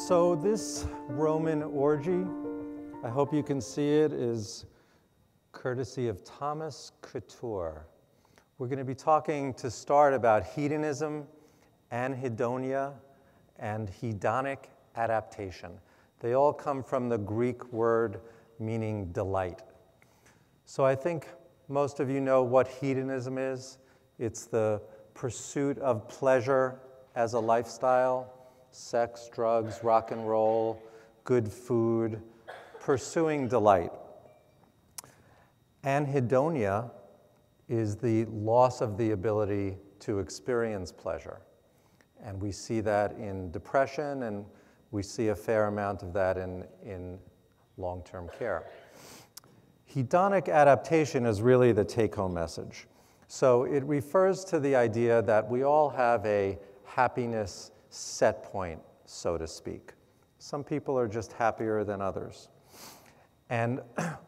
So this Roman orgy, I hope you can see it, is courtesy of Thomas Couture. We're going to be talking to start about hedonism, Anhedonia, and hedonic adaptation. They all come from the Greek word meaning delight. So I think most of you know what hedonism is. It's the pursuit of pleasure as a lifestyle, sex, drugs, rock and roll, good food, pursuing delight. Anhedonia is the loss of the ability to experience pleasure. And we see that in depression, and we see a fair amount of that in long-term care. Hedonic adaptation is really the take-home message. So it refers to the idea that we all have a happiness set point, so to speak. Some people are just happier than others. And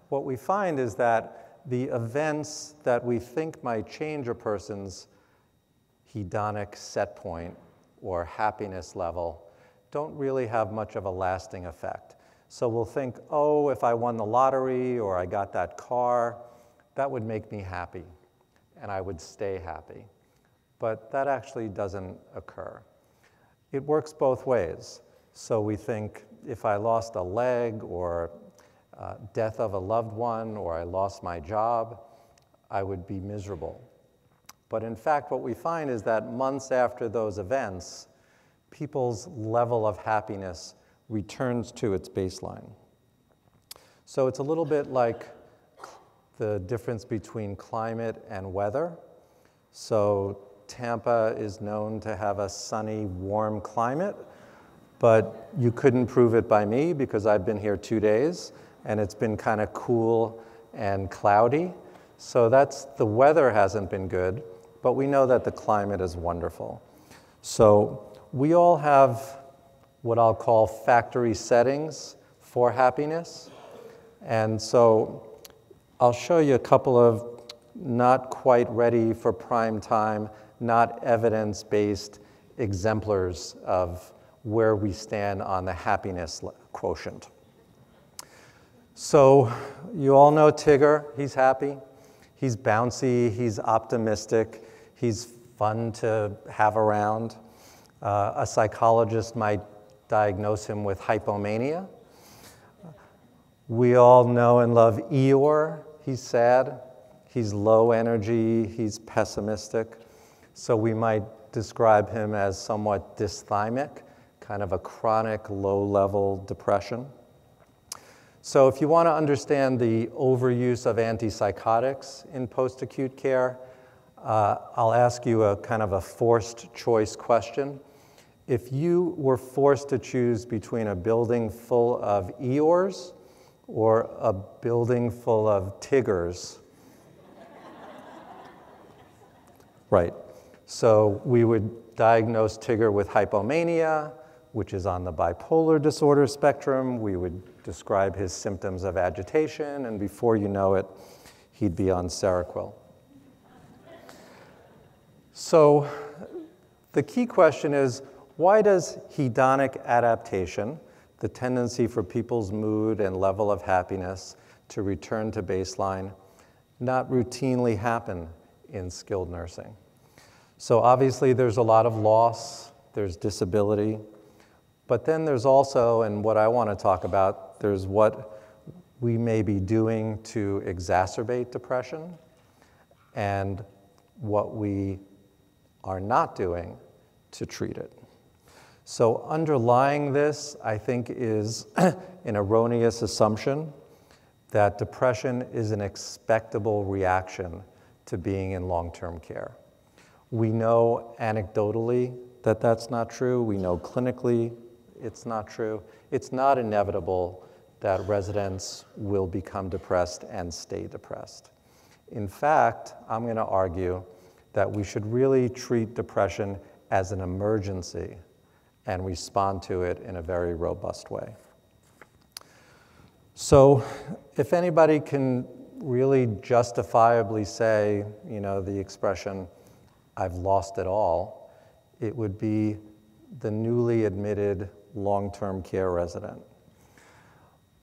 what we find is that the events that we think might change a person's hedonic set point or happiness level don't really have much of a lasting effect. So we'll think, oh, if I won the lottery or I got that car, that would make me happy, and I would stay happy. But that actually doesn't occur. It works both ways. So we think, if I lost a leg, or death of a loved one, or I lost my job, I would be miserable. But in fact, what we find is that months after those events, people's level of happiness returns to its baseline. So it's a little bit like the difference between climate and weather. So Tampa is known to have a sunny, warm climate, but you couldn't prove it by me because I've been here 2 days and it's been kind of cool and cloudy. So the weather hasn't been good, but we know that the climate is wonderful. So we all have what I'll call factory settings for happiness. And so I'll show you a couple of not quite ready for prime time, not evidence-based exemplars of where we stand on the happiness quotient. So you all know Tigger. He's happy. He's bouncy. He's optimistic. He's fun to have around. A psychologist might diagnose him with hypomania. We all know and love Eeyore. He's sad. He's low energy. He's pessimistic. So we might describe him as somewhat dysthymic, kind of a chronic low-level depression. So if you want to understand the overuse of antipsychotics in post-acute care, I'll ask you a kind of a forced choice question. If you were forced to choose between a building full of Eeyores or a building full of Tiggers, right. So we would diagnose Tigger with hypomania, which is on the bipolar disorder spectrum. We would describe his symptoms of agitation, and before you know it, he'd be on Seroquel. So the key question is, why does hedonic adaptation, the tendency for people's mood and level of happiness to return to baseline, not routinely happen in skilled nursing? So obviously there's a lot of loss, there's disability, but then there's also, and what I want to talk about, there's what we may be doing to exacerbate depression and what we are not doing to treat it. So underlying this, I think, is an erroneous assumption that depression is an expectable reaction to being in long-term care. We know anecdotally that that's not true. We know clinically it's not true. It's not inevitable that residents will become depressed and stay depressed. In fact, I'm going to argue that we should really treat depression as an emergency and respond to it in a very robust way. So if anybody can really justifiably say, you know, the expression, "I've lost it all," it would be the newly admitted long-term care resident.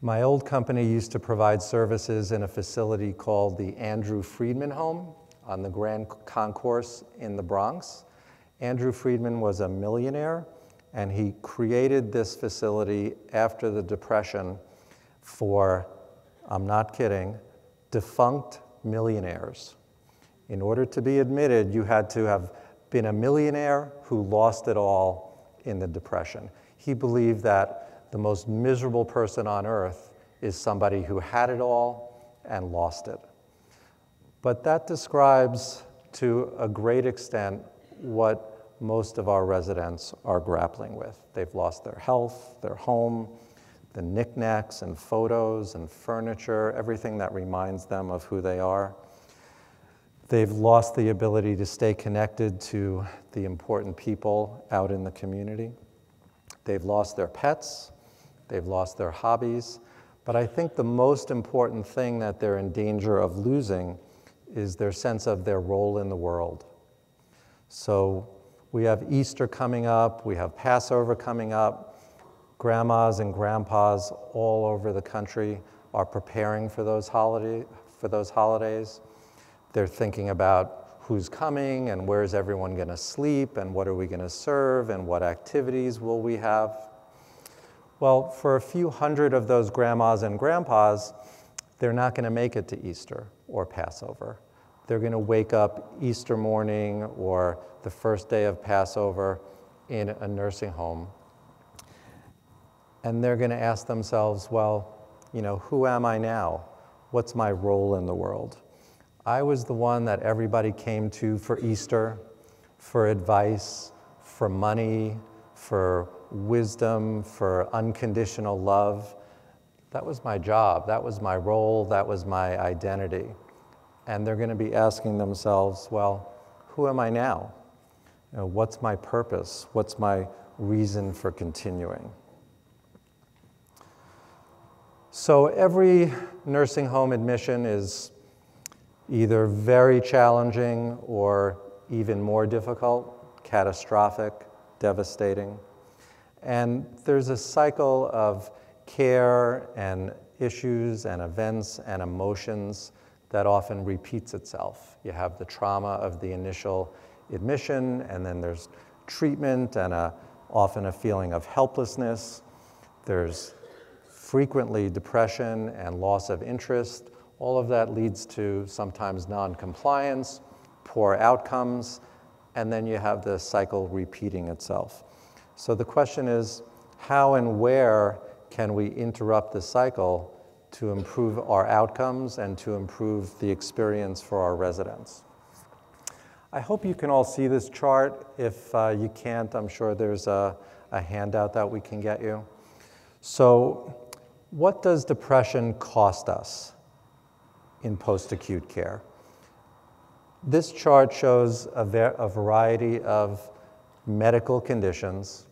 My old company used to provide services in a facility called the Andrew Friedman Home on the Grand Concourse in the Bronx. Andrew Friedman was a millionaire, and he created this facility after the Depression for, I'm not kidding, defunct millionaires. In order to be admitted, you had to have been a millionaire who lost it all in the Depression. He believed that the most miserable person on earth is somebody who had it all and lost it. But that describes, to a great extent, what most of our residents are grappling with. They've lost their health, their home, the knickknacks and photos and furniture, everything that reminds them of who they are. They've lost the ability to stay connected to the important people out in the community. They've lost their pets. They've lost their hobbies. But I think the most important thing that they're in danger of losing is their sense of their role in the world. So we have Easter coming up. We have Passover coming up. Grandmas and grandpas all over the country are preparing for those holidays. They're thinking about who's coming and where's everyone going to sleep and what are we going to serve and what activities will we have. Well, for a few hundred of those grandmas and grandpas, they're not going to make it to Easter or Passover. They're going to wake up Easter morning or the first day of Passover in a nursing home. And they're going to ask themselves, well, who am I now? What's my role in the world? I was the one that everybody came to for Easter, for advice, for money, for wisdom, for unconditional love. That was my job, that was my role, that was my identity. And they're going to be asking themselves, well, who am I now? What's my purpose? What's my reason for continuing? So every nursing home admission is either very challenging or even more difficult, catastrophic, devastating. And there's a cycle of care and issues and events and emotions that often repeats itself. You have the trauma of the initial admission, and then there's treatment and often a feeling of helplessness. There's frequently depression and loss of interest. All of that leads to sometimes non-compliance, poor outcomes, and then you have the cycle repeating itself. So the question is, how and where can we interrupt the cycle to improve our outcomes and to improve the experience for our residents? I hope you can all see this chart. If you can't, I'm sure there's a handout that we can get you. So what does depression cost us in post-acute care? This chart shows a variety of medical conditions.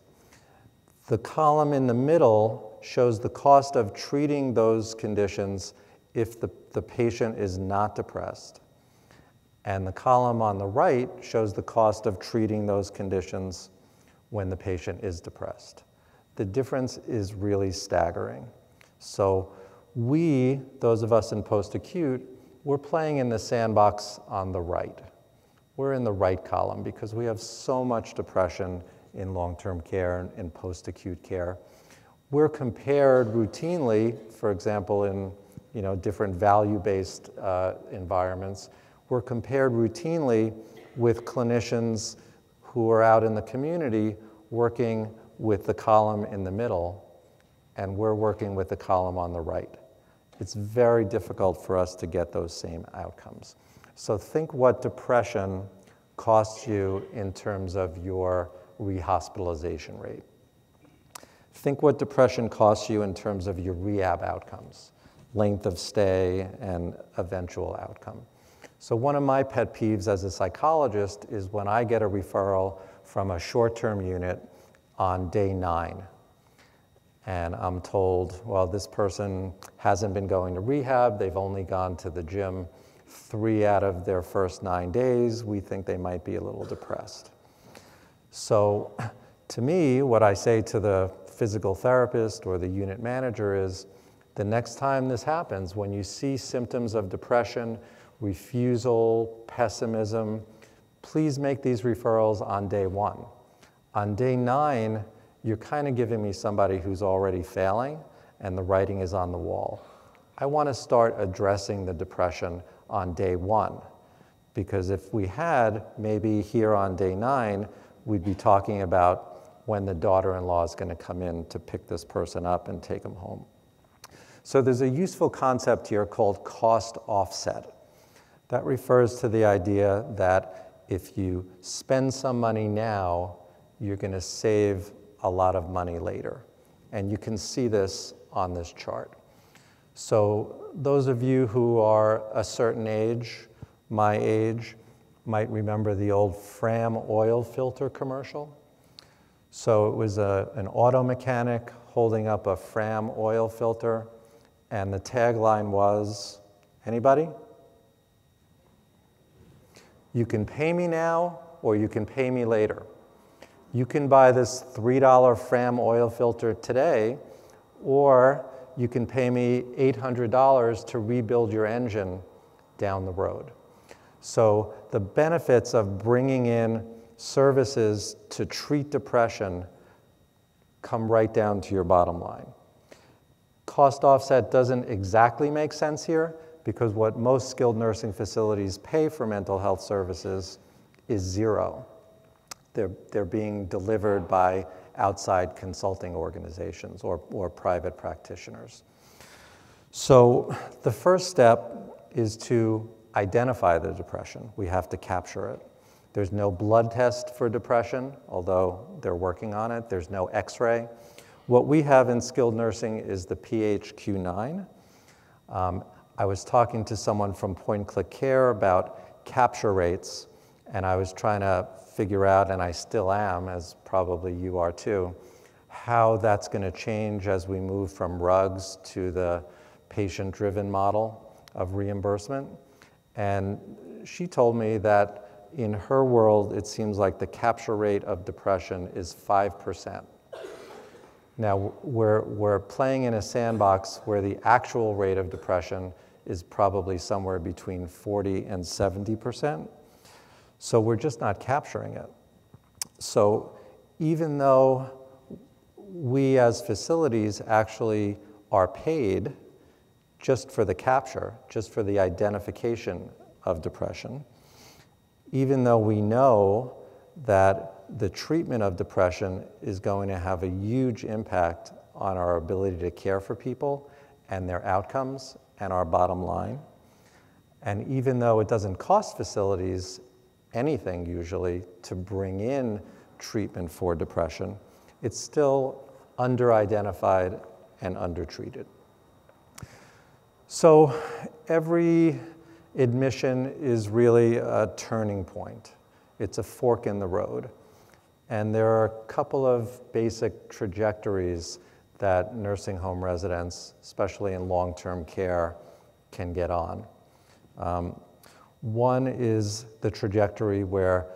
The column in the middle shows the cost of treating those conditions if the patient is not depressed. And the column on the right shows the cost of treating those conditions when the patient is depressed. The difference is really staggering. So we, those of us in post-acute, we're playing in the sandbox on the right. We're in the right column because we have so much depression in long-term care and in post-acute care. We're compared routinely, for example, in different value-based environments, we're compared routinely with clinicians who are out in the community working with the column in the middle, and we're working with the column on the right. It's very difficult for us to get those same outcomes. So think what depression costs you in terms of your rehospitalization rate. Think what depression costs you in terms of your rehab outcomes, length of stay, and eventual outcome. So one of my pet peeves as a psychologist is when I get a referral from a short-term unit on day 9. And I'm told, well, this person hasn't been going to rehab. They've only gone to the gym 3 out of their first 9 days. We think they might be a little depressed. So to me, what I say to the physical therapist or the unit manager is, the next time this happens, when you see symptoms of depression, refusal, pessimism, please make these referrals on day 1. On day 9, you're kind of giving me somebody who's already failing and the writing is on the wall. I want to start addressing the depression on day 1, because if we had, maybe here on day 9, we'd be talking about when the daughter-in-law is going to come in to pick this person up and take them home. So there's a useful concept here called cost offset. That refers to the idea that if you spend some money now, you're going to save a lot of money later. And you can see this on this chart. So those of you who are a certain age, my age, might remember the old Fram oil filter commercial. So it was an auto mechanic holding up a Fram oil filter, and the tagline was, anybody? You can pay me now, or you can pay me later. You can buy this $3 Fram oil filter today, or you can pay me $800 to rebuild your engine down the road. So the benefits of bringing in services to treat depression come right down to your bottom line. Cost offset doesn't exactly make sense here, because what most skilled nursing facilities pay for mental health services is zero. They're being delivered by outside consulting organizations or private practitioners. So the first step is to identify the depression. We have to capture it. There's no blood test for depression, although they're working on it. There's no x-ray. What we have in skilled nursing is the PHQ-9. I was talking to someone from Point Click Care about capture rates, and I was trying to figure out, and I still am, as probably you are too, how that's going to change as we move from RUGs to the patient-driven model of reimbursement. And she told me that in her world, it seems like the capture rate of depression is 5%. Now, we're playing in a sandbox where the actual rate of depression is probably somewhere between 40 and 70%. So we're just not capturing it. So even though we as facilities actually are paid just for the capture, just for the identification of depression, even though we know that the treatment of depression is going to have a huge impact on our ability to care for people and their outcomes and our bottom line, and even though it doesn't cost facilities anything usually to bring in treatment for depression, it's still under-identified and undertreated. So every admission is really a turning point. It's a fork in the road. And there are a couple of basic trajectories that nursing home residents, especially in long-term care, can get on. One is the trajectory where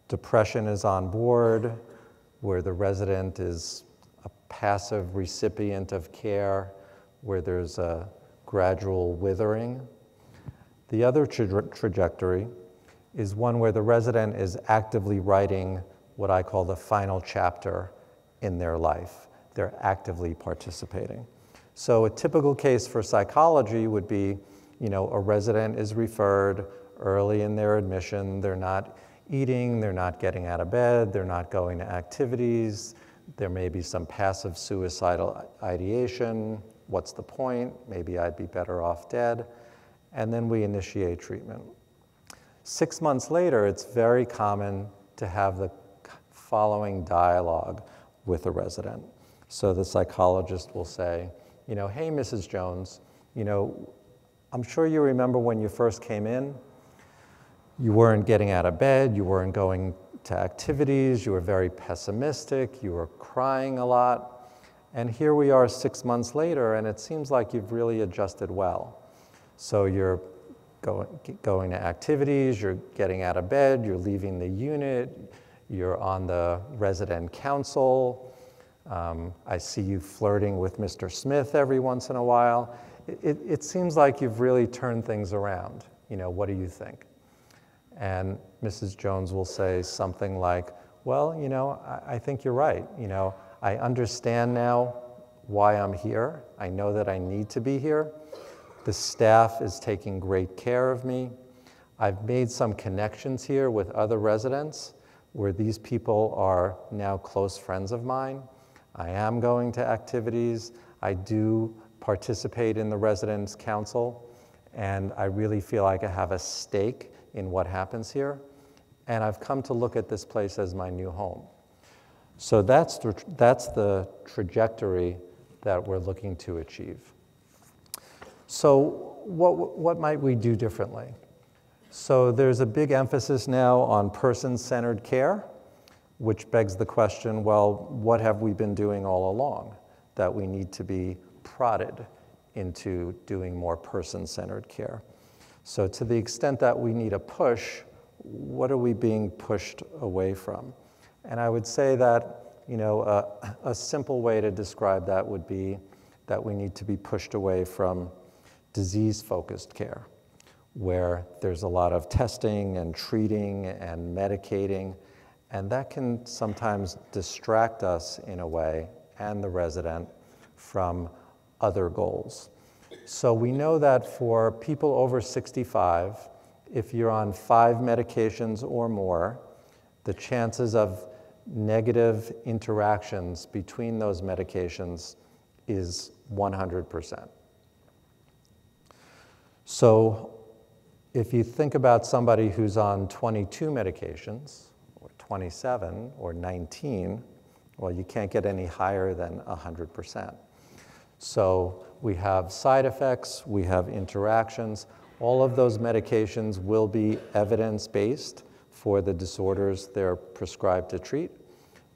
depression is on board, where the resident is a passive recipient of care, where there's a gradual withering. The other trajectory is one where the resident is actively writing what I call the final chapter in their life. They're actively participating. So a typical case for psychology would be, a resident is referred early in their admission. They're not eating, they're not getting out of bed, they're not going to activities. There may be some passive suicidal ideation. What's the point? Maybe I'd be better off dead. And then we initiate treatment. 6 months later, it's very common to have the following dialogue with a resident. So the psychologist will say, hey, Mrs. Jones, I'm sure you remember when you first came in, you weren't getting out of bed, you weren't going to activities, you were very pessimistic, you were crying a lot. And here we are 6 months later, and it seems like you've really adjusted well. So you're going to activities, you're getting out of bed, you're leaving the unit, you're on the resident council, I see you flirting with Mr. Smith every once in a while. It seems like you've really turned things around. What do you think? And Mrs. Jones will say something like, well, I think you're right. I understand now why I'm here. I know that I need to be here. The staff is taking great care of me. I've made some connections here with other residents where these people are now close friends of mine. I am going to activities. I do participate in the residents' council, and I really feel like I have a stake in what happens here. And I've come to look at this place as my new home. So that's the trajectory that we're looking to achieve. So what might we do differently? So there's a big emphasis now on person-centered care, which begs the question, well, what have we been doing all along that we need to be prodded into doing more person-centered care? So to the extent that we need a push, what are we being pushed away from? And I would say that, a simple way to describe that would be that we need to be pushed away from disease-focused care, where there's a lot of testing and treating and medicating, and that can sometimes distract us in a way, and the resident, from other goals. So we know that for people over 65, if you're on 5 medications or more, the chances of negative interactions between those medications is 100%. So if you think about somebody who's on 22 medications, or 27, or 19, well, you can't get any higher than 100%. So we have side effects, we have interactions. All of those medications will be evidence-based for the disorders they're prescribed to treat,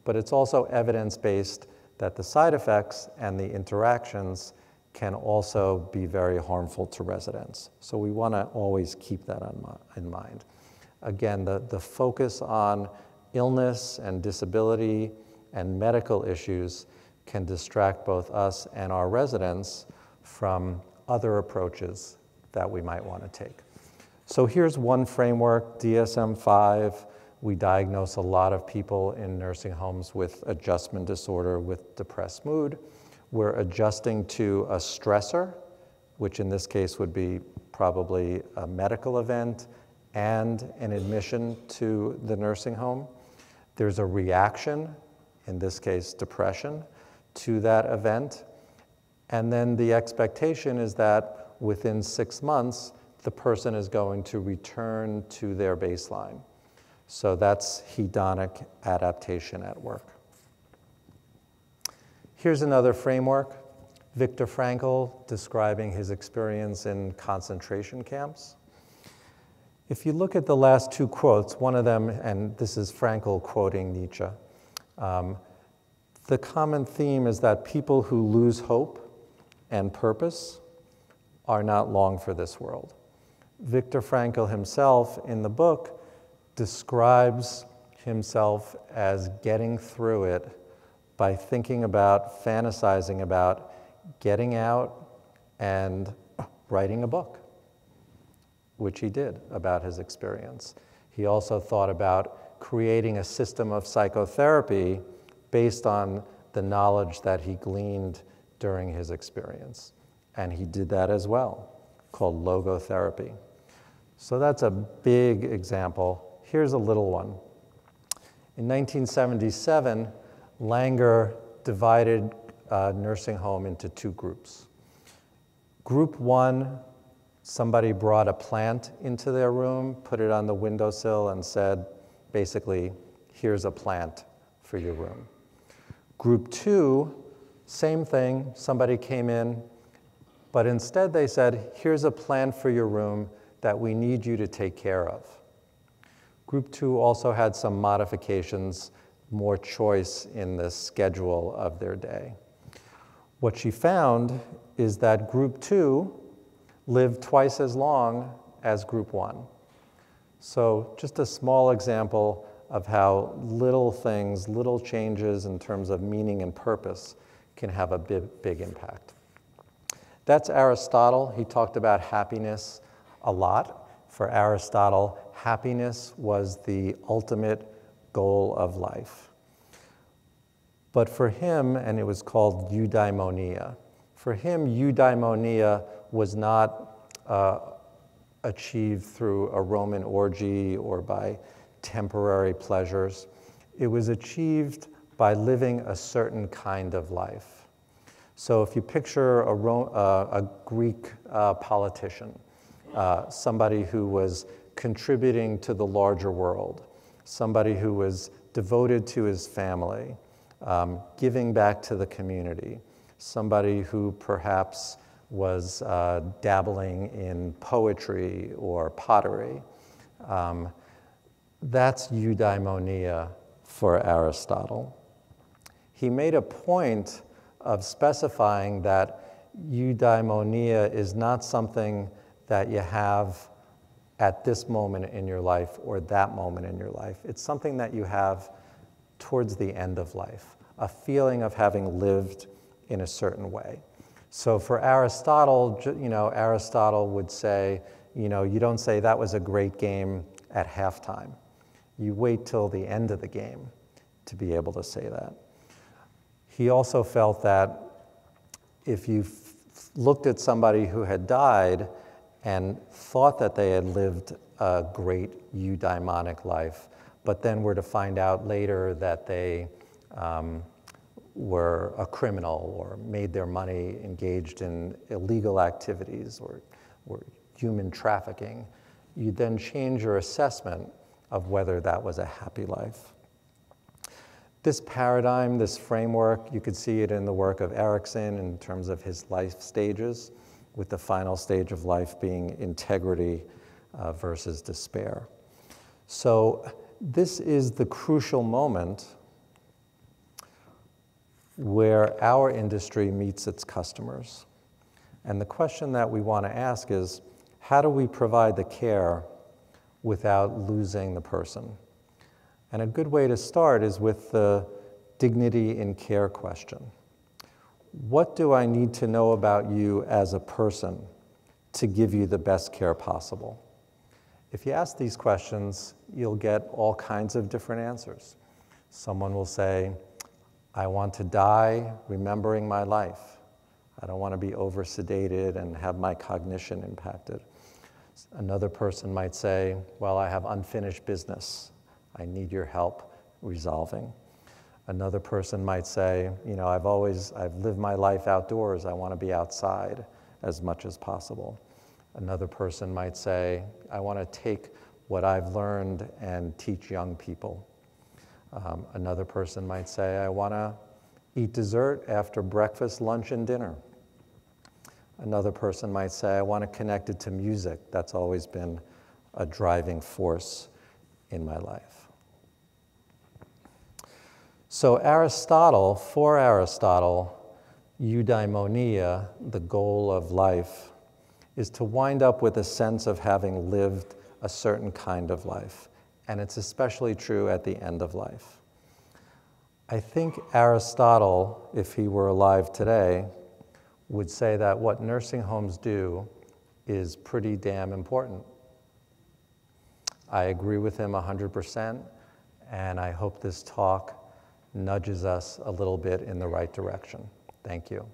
but it's also evidence-based that the side effects and the interactions can also be very harmful to residents. So we want to always keep that in mind. Again, the focus on illness and disability and medical issues can distract both us and our residents from other approaches that we might want to take. So here's one framework, DSM-5. We diagnose a lot of people in nursing homes with adjustment disorder, with depressed mood. We're adjusting to a stressor, which in this case would be probably a medical event and an admission to the nursing home. There's a reaction, in this case depression, to that event. And then the expectation is that within 6 months, the person is going to return to their baseline. So that's hedonic adaptation at work. Here's another framework, Viktor Frankl describing his experience in concentration camps. If you look at the last 2 quotes, one of them, and this is Frankl quoting Nietzsche, the common theme is that people who lose hope and purpose are not long for this world. Viktor Frankl himself in the book describes himself as getting through it by thinking about, fantasizing about getting out and writing a book, which he did about his experience. He also thought about creating a system of psychotherapy based on the knowledge that he gleaned during his experience. And he did that as well, called logotherapy. So that's a big example. Here's a little one. In 1977, Langer divided a nursing home into 2 groups. Group 1, somebody brought a plant into their room, put it on the windowsill and said, basically, here's a plant for your room. Group 2, same thing, somebody came in, but instead they said, here's a plant for your room that we need you to take care of. Group 2 also had some modifications, more choice in the schedule of their day. What she found is that Group 2 lived twice as long as Group 1. So just a small example of how little things, little changes in terms of meaning and purpose can have a big impact. That's Aristotle. He talked about happiness a lot. For Aristotle, happiness was the ultimate goal of life. But for him, and it was called Eudaimonia, for him, Eudaimonia was not achieved through a Roman orgy or by temporary pleasures. It was achieved by living a certain kind of life. So if you picture a Greek politician, somebody who was contributing to the larger world, somebody who was devoted to his family, giving back to the community, somebody who perhaps was dabbling in poetry or pottery. That's eudaimonia for Aristotle. He made a point of specifying that eudaimonia is not something that you have at this moment in your life or that moment in your life. It's something that you have towards the end of life, a feeling of having lived in a certain way. So for Aristotle, Aristotle would say, you don't say that was a great game at halftime. You wait till the end of the game to be able to say that. He also felt that if you looked at somebody who had died and thought that they had lived a great eudaimonic life, but then were to find out later that they were a criminal or made their money engaged in illegal activities or human trafficking, you then change your assessment of whether that was a happy life. This paradigm, this framework, you could see it in the work of Erickson in terms of his life stages, with the final stage of life being integrity versus despair. So this is the crucial moment where our industry meets its customers. And the question that we want to ask is, how do we provide the care without losing the person? And a good way to start is with the dignity in care question. What do I need to know about you as a person to give you the best care possible? If you ask these questions, you'll get all kinds of different answers. Someone will say, I want to die remembering my life. I don't want to be over-sedated and have my cognition impacted. Another person might say, well, I have unfinished business. I need your help resolving. Another person might say, I've lived my life outdoors. I want to be outside as much as possible. Another person might say, I want to take what I've learned and teach young people. Another person might say, I want to eat dessert after breakfast, lunch, and dinner. Another person might say, I want to connect it to music. That's always been a driving force in my life. So for Aristotle, eudaimonia, the goal of life, is to wind up with a sense of having lived a certain kind of life. And it's especially true at the end of life. I think Aristotle, if he were alive today, would say that what nursing homes do is pretty damn important. I agree with him 100%, and I hope this talk nudges us a little bit in the right direction. Thank you.